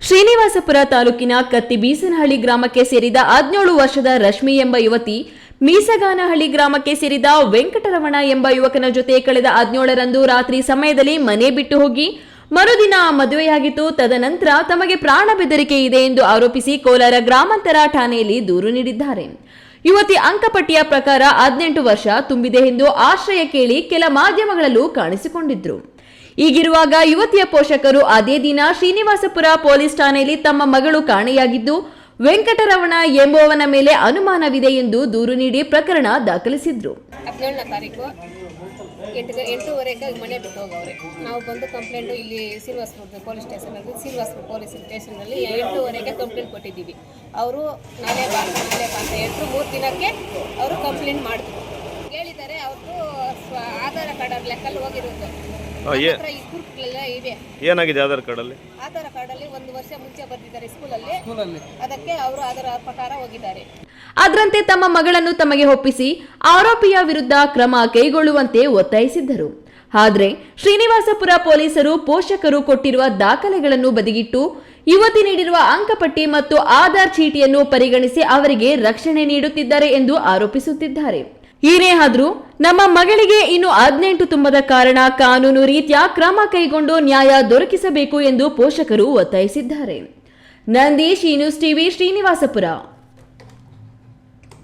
ಶ್ರೀನಿವಾಸಪುರ ತಾಲೂಕಿನ ಕತ್ತಿಬೀಸನಹಳ್ಳಿ ಗ್ರಾಮಕ್ಕೆ ಸೇರಿದ 17 ವರ್ಷದ ರಶ್ಮಿ ಎಂಬ ಯುವತಿ ಮೀಸಗಾನಹಳ್ಳಿ ಗ್ರಾಮಕ್ಕೆ ಸೇರಿದ ವೆಂಕಟರಮಣ ಎಂಬ ಯುವಕನ ಜೊತೆ ಕಳೆದ 17ರಂದು ರಾತ್ರಿ ಸಮಯದಲ್ಲಿ ಮನೆ ಬಿಟ್ಟು ಹೋಗಿ ಮರುದಿನ ಮದುವೆಯಾಗಿತ್ತು. ತದನಂತರ ತಮಗೆ ಪ್ರಾಣ ಬೆದರಿಕೆ ಇದೆ ಎಂದು ಆರೋಪಿಸಿ ಕೋಲಾರ ಗ್ರಾಮಾಂತರ ಠಾಣೆಯಲ್ಲಿ ದೂರು ನೀಡಿದ್ದಾರೆ. ಯುವತಿ ಅಂಕಪಟ್ಟಿಯ ಪ್ರಕಾರ 18 ವರ್ಷ ತುಂಬಿದೆ ಎಂದು ಆಶ್ರಯ ಕೇಳಿ ಕೆಲ ಮಾಧ್ಯಮಗಳಲ್ಲೂ ಕಾಣಿಸಿಕೊಂಡಿದ್ರು. ಈಗಿರುವಾಗ ಯುವತಿಯ ಪೋಷಕರು ಅದೇ ದಿನ ಶ್ರೀನಿವಾಸಪುರ ಪೊಲೀಸ್ ಠಾಣೆಯಲ್ಲಿ ತಮ್ಮ ಮಗಳು ಕಾಣೆಯಾಗಿದ್ದು ವೆಂಕಟರಮಣ ಎಂಬುವವನ ಮೇಲೆ ಅನುಮಾನವಿದೆ ಎಂದು ದೂರು ನೀಡಿ ಪ್ರಕರಣ ದಾಖಲಿಸಿದ್ರು. 17ನೇ ತಾರೀಕು 8:30ಕ್ಕೆ ಮನೆ ಬಿಟ್ಟು ಹೋಗವ್ರೆ. ನಾವು ಬಂದು ಕಂಪ್ಲೇಂಟು ಇಲ್ಲಿ ಶ್ರೀನಿವಾಸಪುರ ಪೊಲೀಸ್ ಸ್ಟೇಷನಲ್ಲಿ 8:30ಕ್ಕೆ ಕಂಪ್ಲೇಂಟ್ ಕೊಟ್ಟಿದ್ದೀವಿ. ಅವರು ನಾಳೆ ಬಾ ಅಂತ ಹೇಳ್ರು. 3 ದಿನಕ್ಕೆ ಅವರು ಕಂಪ್ಲೇಂಟ್ ಮಾಡಿದ್ರು. ಹೇಳಿದ್ದಾರೆ ಅವ್ರದ್ದು ಆಧಾರ್ ಕಾರ್ಡ್ ಲೆಕ್ಕಲ್ಲಿ ಹೋಗಿರೋದು. ಏನಾಗಿದೆ ಆಧಾರ್ ಕಾರ್ಡಲ್ಲಿ? ಆಧಾರ್ ಕಾರ್ಡಲ್ಲಿ 1 ವರ್ಷ ಮುಂಚೆ ಬಂದಿದ್ದಾರೆ ಸ್ಕೂಲಲ್ಲಿ, ಅದಕ್ಕೆ ಅವರು ಅದರ ಪ್ರಕಾರ ಹೋಗಿದ್ದಾರೆ. ಅದರಂತೆ ತಮ್ಮ ಮಗಳನ್ನು ತಮಗೆ ಒಪ್ಪಿಸಿ ಆರೋಪಿಯ ವಿರುದ್ಧ ಕ್ರಮ ಕೈಗೊಳ್ಳುವಂತೆ ಒತ್ತಾಯಿಸಿದ್ದರು. ಆದರೆ ಶ್ರೀನಿವಾಸಪುರ ಪೊಲೀಸರು ಪೋಷಕರು ಕೊಟ್ಟಿರುವ ದಾಖಲೆಗಳನ್ನು ಬದಿಗಿಟ್ಟು ಯುವತಿ ನೀಡಿರುವ ಅಂಕಪಟ್ಟಿ ಮತ್ತು ಆಧಾರ್ ಚೀಟಿಯನ್ನು ಪರಿಗಣಿಸಿ ಅವರಿಗೆ ರಕ್ಷಣೆ ನೀಡುತ್ತಿದ್ದಾರೆ ಎಂದು ಆರೋಪಿಸುತ್ತಿದ್ದಾರೆ. ಏನೇ ಆದ್ರೂ ನಮ್ಮ ಮಗಳಿಗೆ ಇನ್ನು 18 ತುಂಬದ ಕಾರಣ ಕಾನೂನು ರೀತಿಯ ಕ್ರಮ ಕೈಗೊಂಡು ನ್ಯಾಯ ದೊರಕಿಸಬೇಕು ಎಂದು ಪೋಷಕರು ಒತ್ತಾಯಿಸಿದ್ದಾರೆ. Nandish, news TV, Srinivaspur.